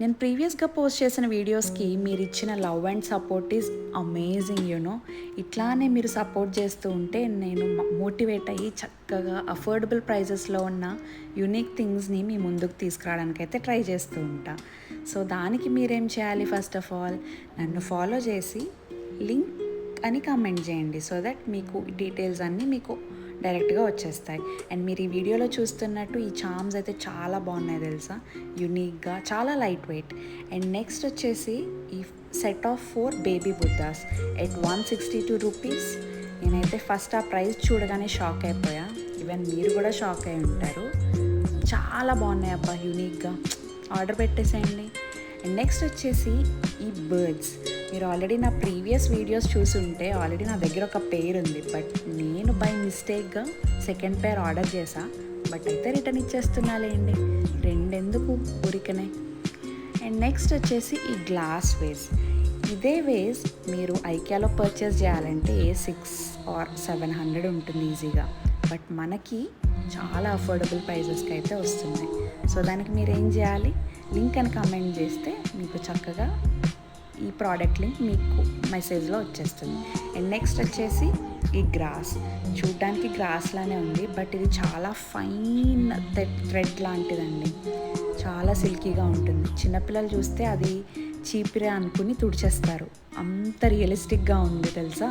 నేను ప్రీవియస్గా పోస్ట్ చేసిన వీడియోస్కి మీరు ఇచ్చిన love and support is amazing you know. ఇట్లానే మీరు సపోర్ట్ చేస్తూ ఉంటే నేను మోటివేట్ అయ్యి చక్కగా అఫోర్డబుల్ ప్రైజెస్లో ఉన్న యూనిక్ థింగ్స్ని మీ ముందుకు తీసుకురావడానికి అయితే ట్రై చేస్తూ ఉంటా. సో దానికి మీరేం చేయాలి, ఫస్ట్ ఆఫ్ ఆల్ నన్ను ఫాలో చేసి లింక్ అని కామెంట్ చేయండి. సో దట్ మీకు డీటెయిల్స్ అన్నీ మీకు డైరెక్ట్గా వచ్చేస్తాయి. అండ్ మీరు ఈ వీడియోలో చూస్తున్నట్టు ఈ చామ్స్ అయితే చాలా బాగున్నాయి తెలుసా, యునీక్గా, చాలా లైట్ వెయిట్. అండ్ నెక్స్ట్ వచ్చేసి ఈ set of 4 baby Buddha's at 162 rupees. నేనైతే ఫస్ట్ ఆ ప్రైస్ చూడగానే షాక్ అయిపోయా. ఈవెన్ మీరు కూడా షాక్ అయి ఉంటారు. చాలా బాగున్నాయి అబ్బా, యూనిక్గా. ఆర్డర్ పెట్టేసేయండి. అండ్ నెక్స్ట్ వచ్చేసి ఈ బర్డ్స్. మీరు ఆల్రెడీ నా ప్రీవియస్ వీడియోస్ చూసుంటే ఆల్రెడీ నా దగ్గర ఒక పెయిర్ ఉంది, బట్ నేను బై మిస్టేక్గా సెకండ్ పెయిర్ ఆర్డర్ చేసా. బట్ అయితే రిటర్న్ ఇచ్చేస్తున్నాలేండి, రెండెందుకు ఊరికనే. అండ్ నెక్స్ట్ వచ్చేసి ఈ గ్లాస్ వేస్. ఇదే వేస్ మీరు ఐకియాలో పర్చేస్ చేయాలంటే 6 or 700 ఉంటుంది ఈజీగా. బట్ మనకి చాలా అఫోర్డబుల్ ప్రైజెస్కి అయితే వస్తున్నాయి. సో దానికి మీరు ఏం చేయాలి, లింక్ అని కామెంట్ చేస్తే మీకు చక్కగా ఈ ప్రోడక్ట్ లింక్ మీకు మెసేజ్లో వచ్చేస్తుంది. అండ్ నెక్స్ట్ వచ్చేసి ఈ గ్రాస్. చూడ్డానికి గ్రాస్ లానే ఉంది, బట్ ఇది చాలా ఫైన్ థ్రెడ్ లాంటిదండి. చాలా సిల్కీగా ఉంటుంది. చిన్నపిల్లలు చూస్తే అది చీపిరే అనుకుని తుడిచేస్తారు, అంత రియలిస్టిక్గా ఉంది తెలుసా.